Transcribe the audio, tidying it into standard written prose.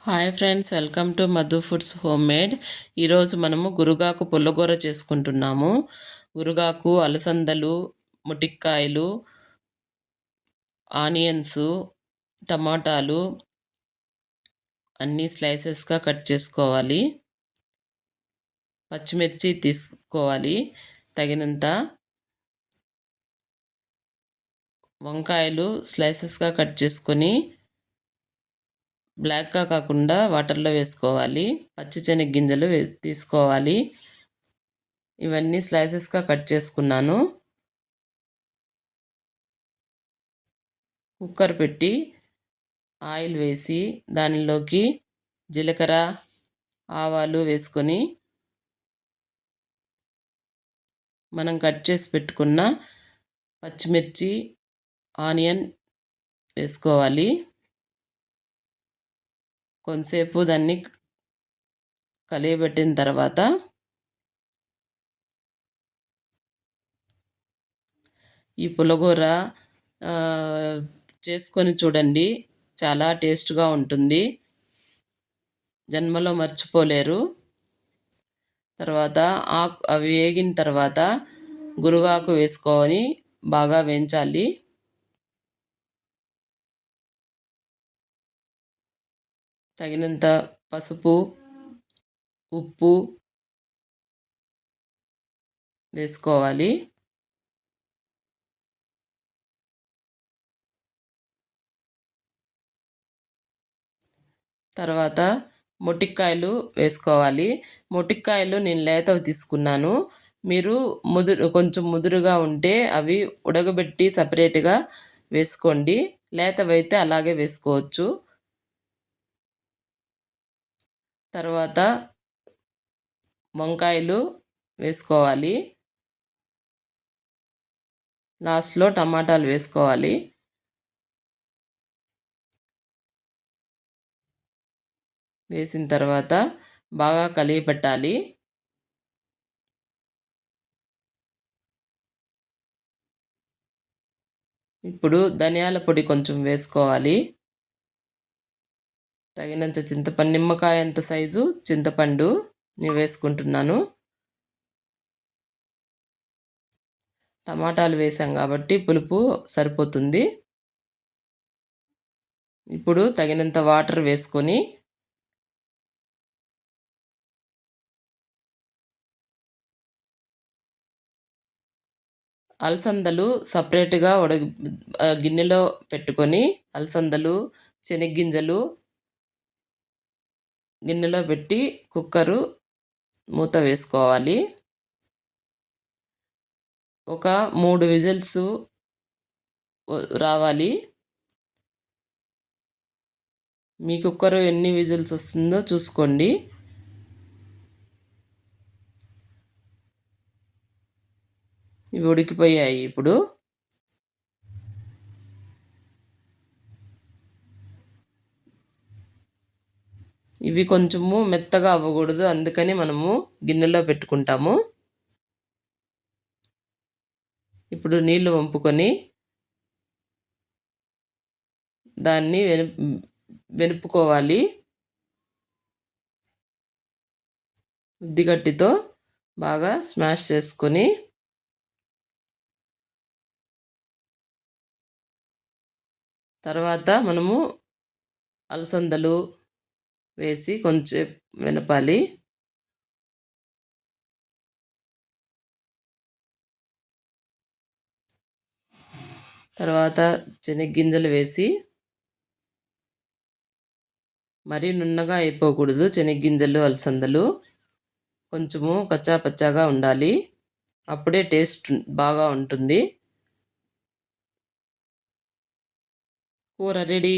Hi friends, welcome to Madhu foods home made. ఈరోజు మనము గురుగాకు పుల్లగూర చేసుకుంటున్నాము. గురుగాకు, అలసందలు, ముటిక్కాయలు, ఆనియన్స్, టమాటాలు అన్నీ స్లైసెస్గా కట్ చేసుకోవాలి. పచ్చిమిర్చి తీసుకోవాలి తగినంత. వంకాయలు స్లైసెస్గా కట్ చేసుకొని బ్లాక్గా కాకుండా వాటర్లో వేసుకోవాలి. పచ్చిశనగ తీసుకోవాలి. ఇవన్నీ స్లైసెస్గా కట్ చేసుకున్నాను. కుక్కర్ పెట్టి ఆయిల్ వేసి దానిలోకి జీలకర్ర, ఆవాలు వేసుకొని మనం కట్ చేసి పెట్టుకున్న పచ్చిమిర్చి, ఆనియన్ వేసుకోవాలి. కొంతసేపు దాన్ని కలియబెట్టిన తర్వాత ఈ పులగూర చేసుకొని చూడండి, చాలా టేస్ట్గా ఉంటుంది, జన్మలో మర్చిపోలేరు. తర్వాత అవి వేగిన తర్వాత గురుగాకు వేసుకొని బాగా వేయించాలి. తగినంత పసుపు, ఉప్పు వేసుకోవాలి. తర్వాత మొటిక్కాయలు వేసుకోవాలి. మొటిక్కాయలు నేను లేతవి తీసుకున్నాను. మీరు కొంచెం ముదురుగా ఉంటే అవి ఉడకబెట్టి సపరేట్గా వేసుకోండి. లేతవైతే అలాగే వేసుకోవచ్చు. తర్వాత వంకాయలు వేసుకోవాలి. లాస్ట్లో టమాటాలు వేసుకోవాలి. వేసిన తర్వాత బాగా కలియపెట్టాలి. ఇప్పుడు ధనియాల పొడి కొంచెం వేసుకోవాలి. తగినంత చింతపండు, నిమ్మకాయ అంత సైజు చింతపండు నేను వేసుకుంటున్నాను. టమాటాలు వేసాం కాబట్టి పులుపు సరిపోతుంది. ఇప్పుడు తగినంత వాటర్ వేసుకొని అలసందలు సపరేట్గా గిన్నెలో పెట్టుకొని అలసందలు, శనగ్గింజలు గిన్నెలో పెట్టి కుక్కరు మూత వేసుకోవాలి. ఒక 3 విజిల్స్ రావాలి. మీ కుక్కరు ఎన్ని విజిల్స్ వస్తుందో చూసుకోండి. ఇవి ఉడికిపోయాయి. ఇప్పుడు ఇవి కొంచెము మెత్తగా అవ్వకూడదు, అందుకని మనము గిన్నెలో పెట్టుకుంటాము. ఇప్పుడు నీళ్లు వంపుకొని దాన్ని వెనుపుకోవాలి. ఉద్దిగట్టితో బాగా స్మాష్ చేసుకొని తర్వాత మనము అలసందలు వేసి కొంచెం వెనపాలి. తర్వాత శనగ్గింజలు వేసి, మరీ నున్నగా అయిపోకూడదు శనగ్గింజలు, అలసందలు కొంచెము కచ్చా పచ్చాగా ఉండాలి. అప్పుడే టేస్ట్ బాగా ఉంటుంది. కూర రెడీ.